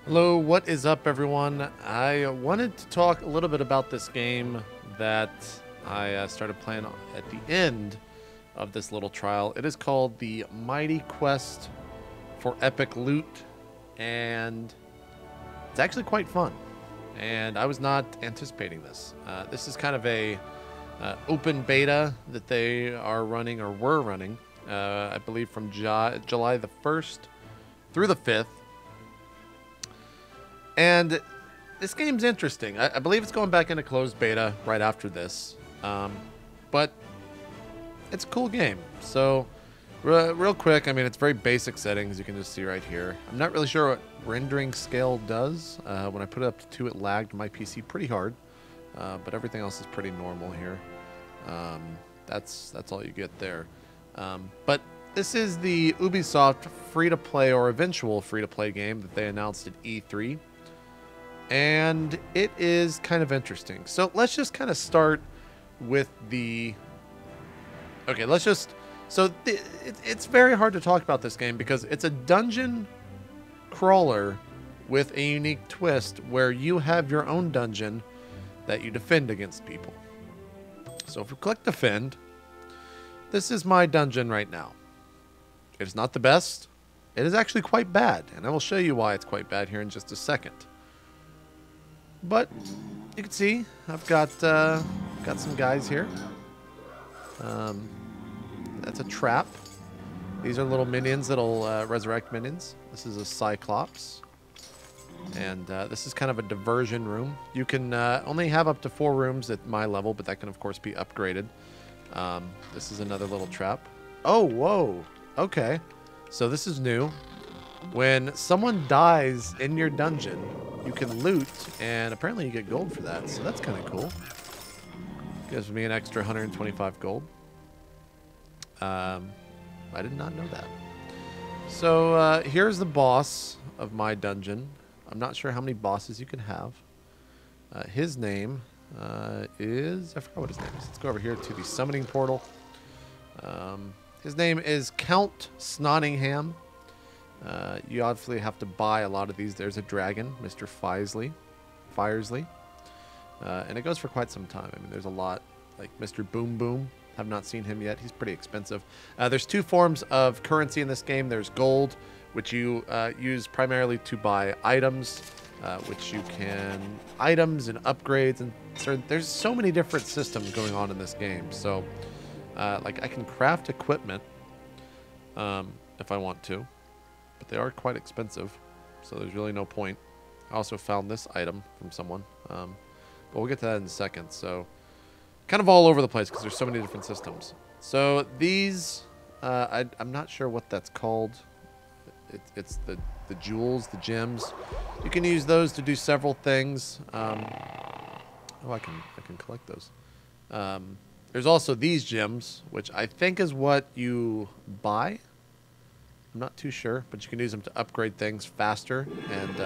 Hello, what is up, everyone? I wanted to talk a little bit about this game that I started playing at the end of this little trial. It is called the Mighty Quest for Epic Loot, and it's actually quite fun. And I was not anticipating this. This is kind of a open beta that they are running, or were running, I believe from July the 1st through the 5th. And this game's interesting. I believe it's going back into closed beta right after this. But it's a cool game. So, real quick, I mean, it's very basic settings. You can just see right here. I'm not really sure what rendering scale does. When I put it up to 2, it lagged my PC pretty hard. But everything else is pretty normal here. That's all you get there. But this is the Ubisoft free-to-play or eventual free-to-play game that they announced at E3. And it is kind of interesting. So let's just kind of start with the... Okay, let's just... So it's very hard to talk about this game because it's a dungeon crawler with a unique twist where you have your own dungeon that you defend against people. So if we click defend, this is my dungeon right now. It is not the best. It is actually quite bad, and I will show you why it's quite bad here in just a second. But you can see I've got some guys here. That's a trap. These are little minions that'll resurrect minions. This is a Cyclops. And this is kind of a diversion room. You can only have up to 4 rooms at my level, but that can, of course, be upgraded. This is another little trap. Oh, whoa. Okay. So this is new. When someone dies in your dungeon, you can loot, and apparently you get gold for that. So that's kind of cool. Gives me an extra 125 gold. I did not know that. So here's the boss of my dungeon. I'm not sure how many bosses you can have. His name is... I forgot what his name is. Let's go over here to the summoning portal. His name is Count Snottingham. You obviously have to buy a lot of these. There's a dragon, Mr. Firesley. And it goes for quite some time. I mean, there's a lot. Like Mr. Boom Boom. Have not seen him yet. He's pretty expensive. There's 2 forms of currency in this game. There's gold, which you use primarily to buy items, which you can... Items and upgrades. And there's so many different systems going on in this game. So, like, I can craft equipment if I want to. But they are quite expensive, so there's really no point. I also found this item from someone, but we'll get to that in a second. So, kind of all over the place because there's so many different systems. So these, I'm not sure what that's called. It's the jewels, the gems. You can use those to do several things. Oh, I can collect those. There's also these gems, which I think is what you buy. I'm not too sure, but you can use them to upgrade things faster. And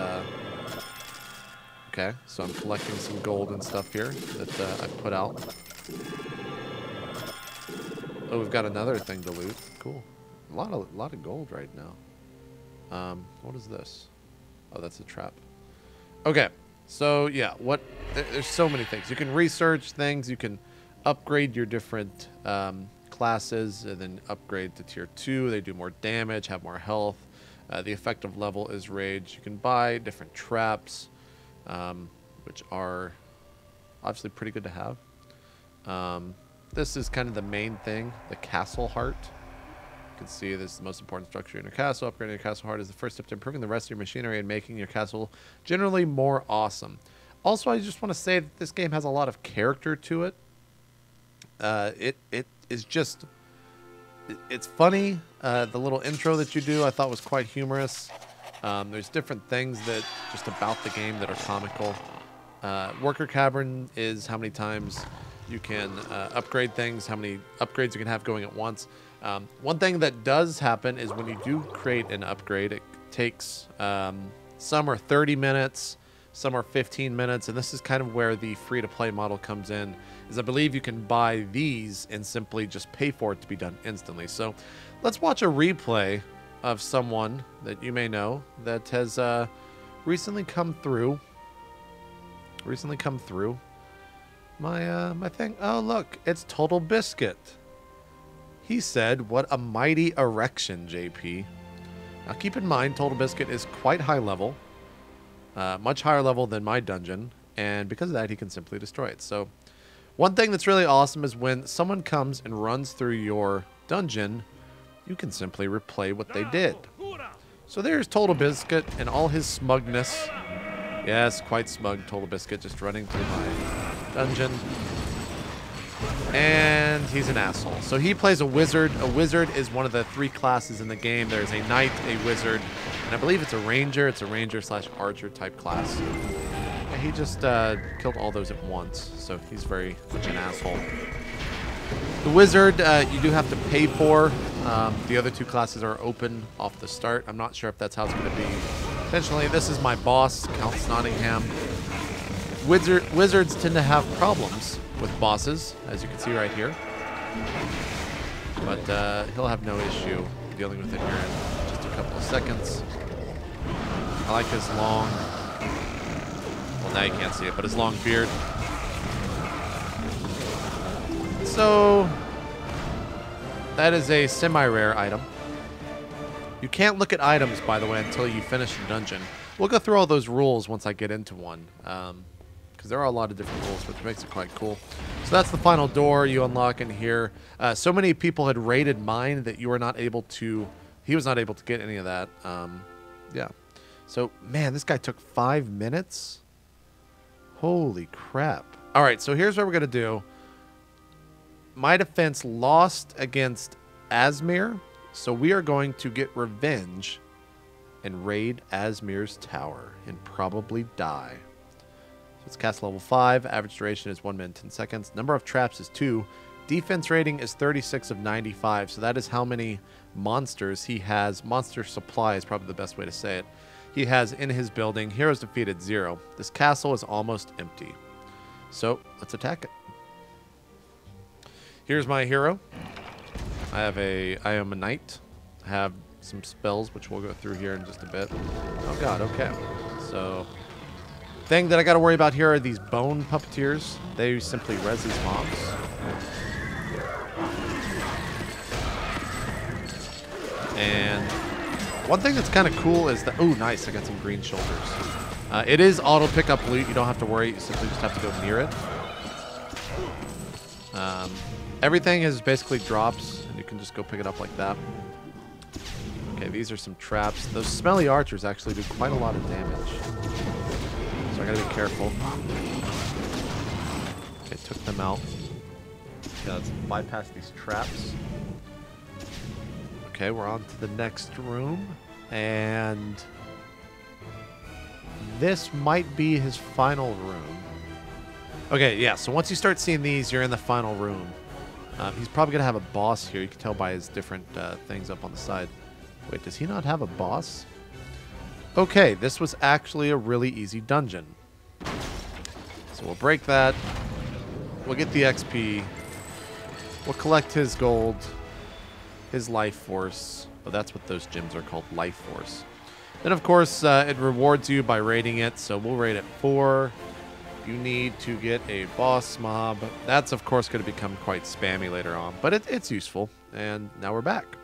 okay, so I'm collecting some gold and stuff here that I put out. Oh, we've got another thing to loot. Cool, a lot of gold right now. What is this? Oh, that's a trap. Okay, so yeah, there's so many things. You can research things. You can upgrade your different classes and then upgrade to tier 2. They do more damage, have more health. The effective level is rage. You can buy different traps, which are obviously pretty good to have. This is kind of the main thing, the castle heart. You can see this is the most important structure in your castle. Upgrading your castle heart is the first step to improving the rest of your machinery and making your castle generally more awesome. Also, I just want to say that this game has a lot of character to it. It is just, it's funny. The little intro that you do I thought was quite humorous. There's different things that just about the game that are comical. Worker Cavern is how many times you can upgrade things, how many upgrades you can have going at once. One thing that does happen is when you do create an upgrade, it takes, some are 30 minutes, some are 15 minutes, and this is kind of where the free-to-play model comes in. is I believe you can buy these and simply just pay for it to be done instantly. So let's watch a replay of someone that you may know that has recently come through my thing. Oh, look, it's Total Biscuit. He said, "What a mighty erection, JP." Now, keep in mind, Total Biscuit is quite high level, much higher level than my dungeon, and because of that, he can simply destroy it. So, one thing that's really awesome is when someone comes and runs through your dungeon, you can simply replay what they did. So there's Total Biscuit and all his smugness. Yes, quite smug Total Biscuit, just running through my dungeon. And he's an asshole. So he plays a wizard. A wizard is one of the 3 classes in the game. There's a knight, a wizard, and I believe it's a ranger. It's a ranger/archer type class. And he just killed all those at once. So he's very much an asshole. The wizard, you do have to pay for. The other 2 classes are open off the start. I'm not sure if that's how it's going to be. Essentially, this is my boss, Count Nottingham. Wizards tend to have problems with bosses, as you can see right here. But he'll have no issue dealing with it here in just a couple of seconds. I like his long, well, now you can't see it, but his long beard. So, that is a semi-rare item. You can't look at items, by the way, until you finish the dungeon. We'll go through all those rules once I get into one. Because there are a lot of different rules, which makes it quite cool. So that's the final door you unlock in here. So many people had raided mine that you were not able to... He was not able to get any of that. Yeah. So, man, this guy took 5 minutes? Holy crap. All right, so here's what we're going to do. My defense lost against Asmir, so we are going to get revenge and raid Asmir's tower and probably die. So it's cast level 5. Average duration is 1 minute 10 seconds. Number of traps is 2. Defense rating is 36 of 95. So that is how many monsters he has. Monster supply is probably the best way to say it. He has in his building. Heroes defeated 0. This castle is almost empty. So let's attack it. Here's my hero. I am a knight. I have some spells, which we'll go through here in just a bit. Oh god, okay. So, thing that I got to worry about here are these bone puppeteers. They simply res these mobs. And one thing that's kind of cool is that, oh nice, I got some green shoulders. It is auto pick up loot. You don't have to worry. You simply just have to go near it. Everything is basically drops, and you can just go pick it up like that. Okay, these are some traps. Those smelly archers actually do quite a lot of damage. So I gotta be careful. Okay, took them out. Okay, let's bypass these traps. Okay, we're on to the next room. And this might be his final room. Okay, yeah, so once you start seeing these, you're in the final room. He's probably going to have a boss here. You can tell by his different things up on the side. Wait, does he not have a boss? Okay, this was actually a really easy dungeon. So we'll break that. We'll get the XP. We'll collect his gold. His life force. Oh, that's what those gems are called, life force. Then, of course, it rewards you by raiding it. So we'll raid it 4. You need to get a boss mob. That's, of course, going to become quite spammy later on. But it's useful. And now we're back.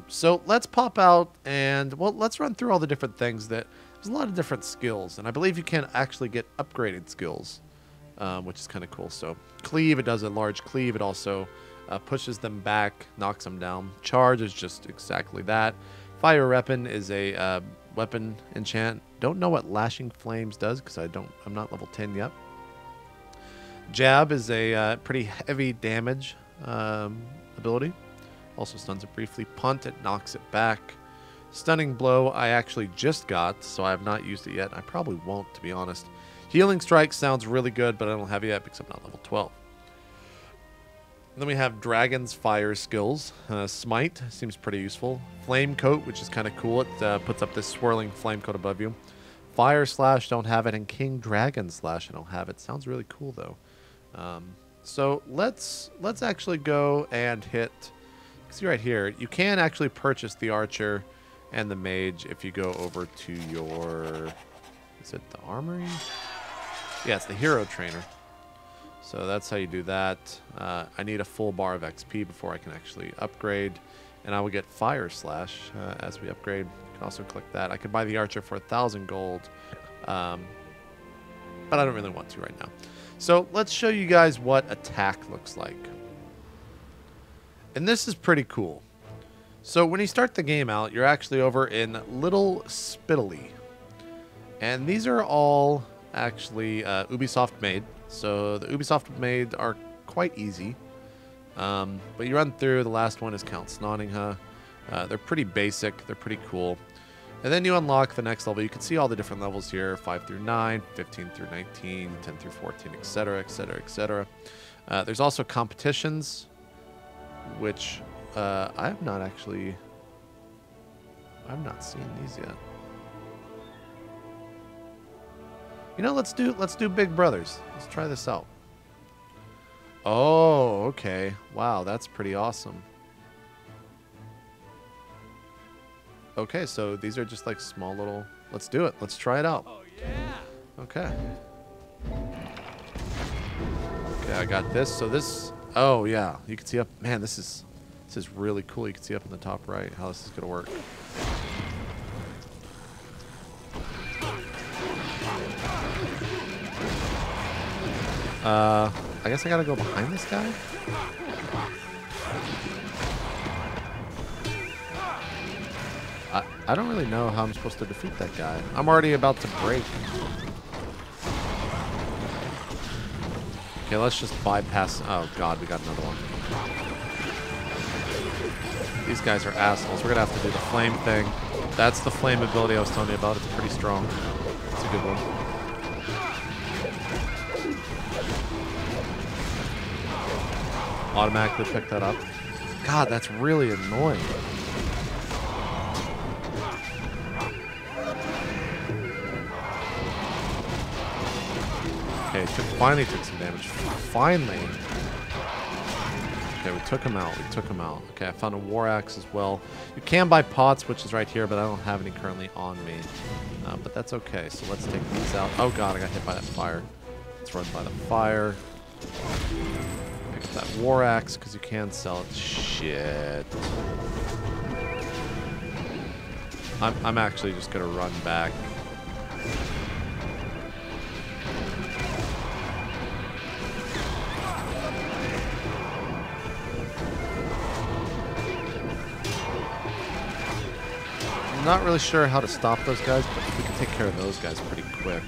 So let's pop out and, well, let's run through all the different things that... There's a lot of different skills. And I believe you can actually get upgraded skills, which is kind of cool. So cleave, it does a large cleave. It also pushes them back, knocks them down. Charge is just exactly that. Fire weapon is a weapon enchant. Don't know what lashing flames does because I'm not level 10 yet. Jab is a pretty heavy damage ability. Also stuns it briefly. Punt, it knocks it back. Stunning blow I actually just got, so I have not used it yet. I probably won't, to be honest. Healing strike sounds really good, but I don't have it yet because I'm not level 12. Then we have Dragon's Fire skills. Smite seems pretty useful. Flame Coat, which is kind of cool. It puts up this swirling flame coat above you. Fire Slash, don't have it. And King Dragon Slash, I don't have it. Sounds really cool, though. So let's actually go and hit. See right here, you can actually purchase the archer and the mage if you go over to your. Is it the armory? Yeah, it's the hero trainer. So that's how you do that. I need a full bar of XP before I can actually upgrade. And I will get Fire Slash as we upgrade. You can also click that. I could buy the archer for 1,000 gold. But I don't really want to right now. So let's show you guys what attack looks like. And this is pretty cool. So when you start the game out, you're actually over in Little Spitaley. And these are all actually Ubisoft made. So the Ubisoft made are quite easy. But you run through, the last one is Count Snottingham. They're pretty basic, they're pretty cool. And then you unlock the next level. You can see all the different levels here, 5 through 9, 15 through 19, 10 through 14, etc., etc., etc. There's also competitions, which I have not seen these yet. You know, let's do Big Brothers. Let's try this out. Oh, okay. Wow, that's pretty awesome. Okay, so these are just like small little... Let's do it. Let's try it out. Oh, yeah. Okay. Okay, I got this. So this... Oh, yeah. You can see up... Man, this is really cool. You can see up in the top right how this is going to work. I guess I gotta go behind this guy? I don't really know how I'm supposed to defeat that guy. I'm already about to break. Okay, let's just bypass. Oh god, we got another one. These guys are assholes. We're gonna have to do the flame thing. That's the flame ability I was telling you about. It's pretty strong. It's a good one. Automatically pick that up. God, that's really annoying. Okay, finally took some damage. Finally. Okay, we took him out. We took him out. Okay, I found a war axe as well. You can buy pots, which is right here, but I don't have any currently on me. But that's okay. So let's take these out. Oh god, I got hit by that fire. Let's run by the fire. Pick up that war axe because you can sell it. Shit. I'm actually just gonna run back. I'm not really sure how to stop those guys, but we can take care of those guys pretty quick.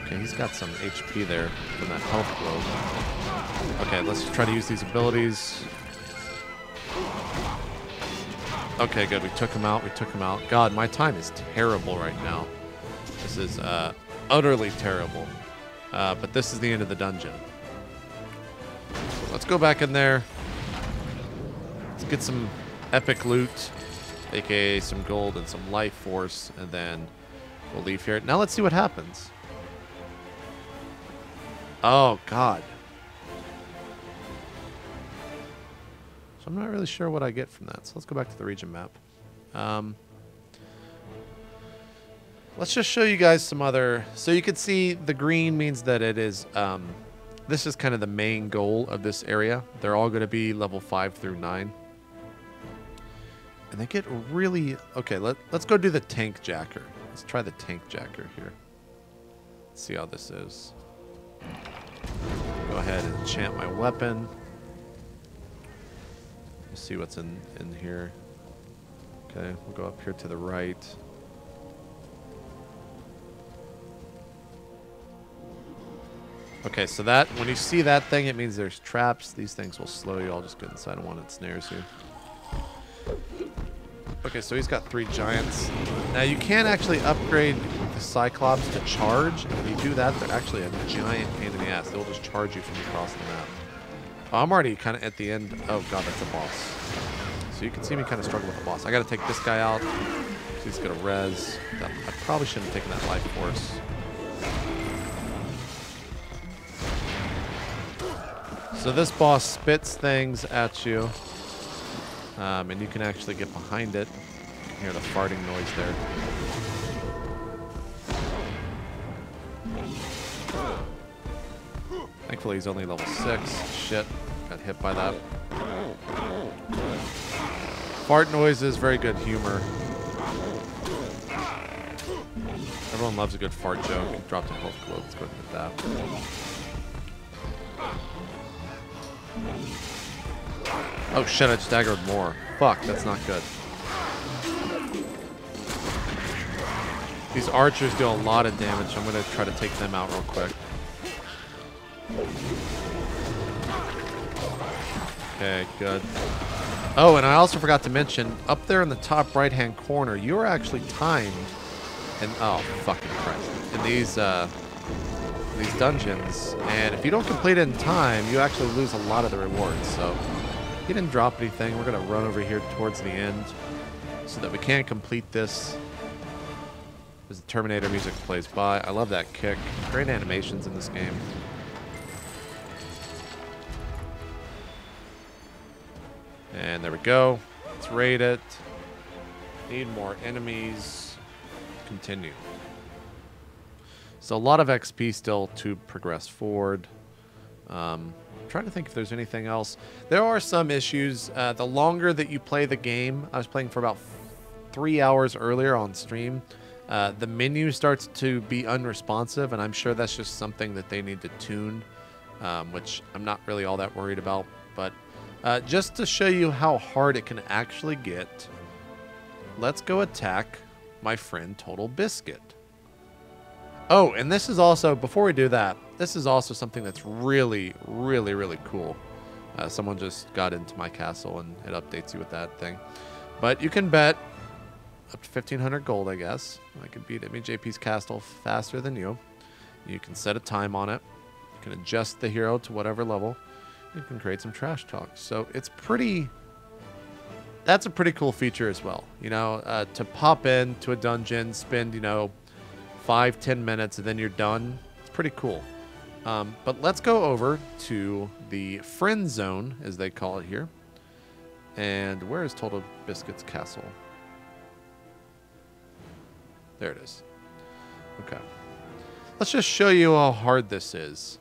Okay, he's got some HP there from that health blow. Okay, let's try to use these abilities. Okay, good. We took him out. We took him out. God, my time is terrible right now. This is utterly terrible. But this is the end of the dungeon. So let's go back in there. Let's get some epic loot. AKA some gold and some life force, and then we'll leave here. Now let's see what happens. Oh, God. So I'm not really sure what I get from that. So let's go back to the region map. Let's just show you guys some other... So you can see the green means that it is... this is kind of the main goal of this area. They're all going to be level 5 through 9. And they get really... Okay, let's go do the tank jacker. Let's try the tank jacker here. Let's see how this is. Go ahead and enchant my weapon. We'll see what's in here. Okay, we'll go up here to the right. Okay, so that... When you see that thing, it means there's traps. These things will slow you. I'll just go inside one that snares you. Okay, so he's got 3 giants. Now you can actually upgrade the Cyclops to charge. And when you do that, they're actually a giant pain in the ass. They'll just charge you from across the map. Oh, I'm already kind of at the end. Oh god, that's a boss. So you can see me kind of struggle with the boss. I got to take this guy out. He's gonna res. I probably shouldn't have taken that life force. So this boss spits things at you, and you can actually get behind it. You can hear the farting noise there. Thankfully, he's only level 6. Shit, got hit by that. Fart noises, very good humor. Everyone loves a good fart joke. He dropped a health globe. Let's go with that. Oh shit, I staggered more. Fuck, that's not good. These archers do a lot of damage. I'm going to try to take them out real quick. Okay, good. Oh, and I also forgot to mention, up there in the top right-hand corner, you are actually timed. And oh, fucking Christ. In these dungeons. And if you don't complete it in time, you actually lose a lot of the rewards. So, he didn't drop anything. We're going to run over here towards the end so that we can complete this. As the Terminator music plays by. I love that kick. Great animations in this game. And there we go. Let's raid it. Need more enemies. Continue. So a lot of XP still to progress forward. I'm trying to think if there's anything else. There are some issues. The longer that you play the game, I was playing for about 3 hours earlier on stream. The menu starts to be unresponsive, and I'm sure that's just something that they need to tune, which I'm not really all that worried about. But just to show you how hard it can actually get, let's go attack my friend Total Biscuit. Oh, and this is also, before we do that, this is also something that's really, really, really cool. Someone just got into my castle, and it updates you with that thing. But you can bet up to 1,500 gold, I guess. I can beat JP's castle faster than you. You can set a time on it. You can adjust the hero to whatever level. You can create some trash talk. So it's pretty... That's a pretty cool feature as well. You know, to pop into a dungeon, spend, 5-10 minutes, and then you're done. It's pretty cool. But let's go over to the friend zone, as they call it here. And where is Total Biscuit's castle? There it is. Okay. Let's just show you how hard this is.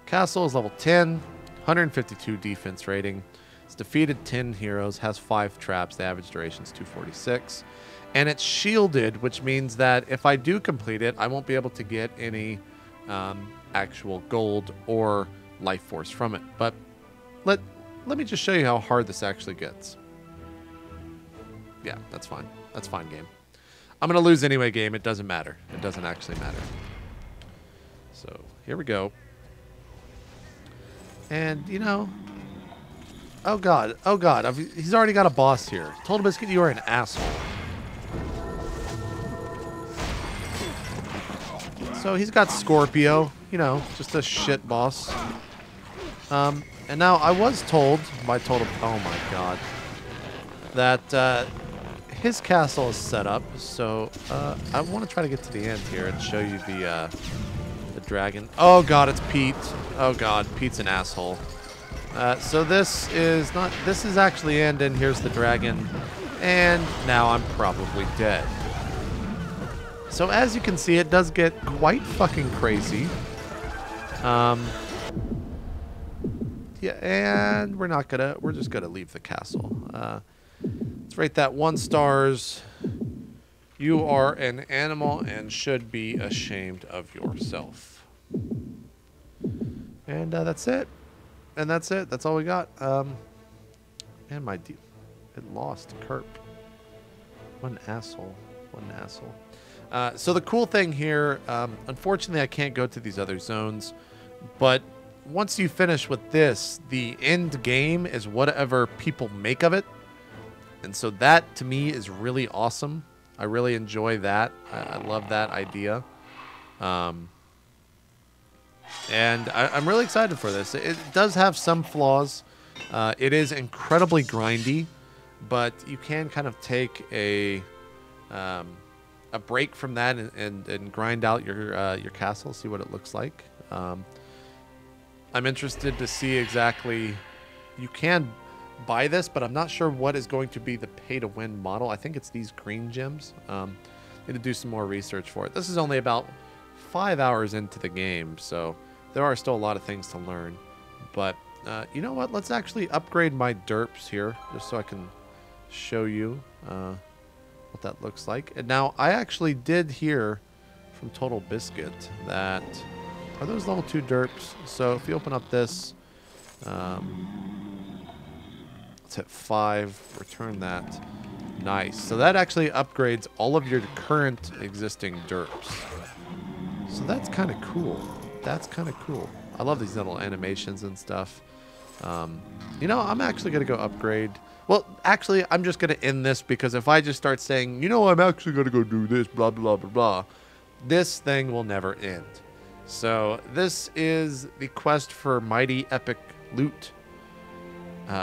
Castle is level 10, 152 defense rating. It's defeated 10 heroes, has 5 traps. The average duration is 246. And it's shielded, which means that if I do complete it, I won't be able to get any actual gold or life force from it. But let me just show you how hard this actually gets. Yeah, that's fine. That's fine, game. I'm going to lose anyway, game. It doesn't matter. It doesn't actually matter. So, here we go. And, oh, God. Oh, God. He's already got a boss here. Total Biscuit, you are an asshole. So, he's got Scorpio. Just a shit boss. And now, I was told by Total... Oh, my God. That, his castle is set up, so I want to try to get to the end here and show you the dragon. Oh God, it's Pete. Oh God, Pete's an asshole. So this is actually end, and here's the dragon, and now I'm probably dead. So as you can see, it does get quite fucking crazy. Yeah, and we're just gonna leave the castle. Let's rate that 1 stars. You are an animal and should be ashamed of yourself. And that's it. And that's it. That's all we got. And it lost Kerp. What an asshole. What an asshole. So the cool thing here, unfortunately I can't go to these other zones, but once you finish with this, the end game is whatever people make of it. And so that, to me, is really awesome. I really enjoy that. I love that idea. And I'm really excited for this. It does have some flaws. It is incredibly grindy, but you can kind of take a break from that and grind out your castle, see what it looks like. I'm interested to see exactly... You can buy this, but I'm not sure what is going to be the pay-to-win model. I think it's these green gems. Need to do some more research for it. This is only about 5 hours into the game, so there are still a lot of things to learn. But you know what? Let's actually upgrade my derps here, just so I can show you what that looks like. And now, I actually did hear from Total Biscuit that... Are those level 2 derps? So if you open up this... let's hit 5. Return that. Nice. So that actually upgrades all of your current existing derps. So that's kind of cool. That's kind of cool. I love these little animations and stuff. You know, I'm actually going to go upgrade. Well, actually, I'm just going to end this because if I just start saying, you know, I'm actually going to go do this, blah, blah, blah, blah, this thing will never end. So this is the quest for Mighty Epic Loot.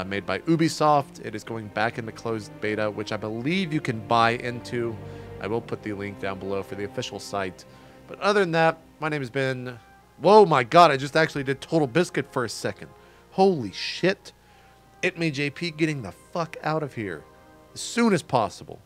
Made by Ubisoft. It is going back into closed beta, which I believe you can buy into. I will put the link down below for the official site. But other than that, my name has been... Whoa, my God, I just actually did Total Biscuit for a second. Holy shit. It me JP getting the fuck out of here as soon as possible.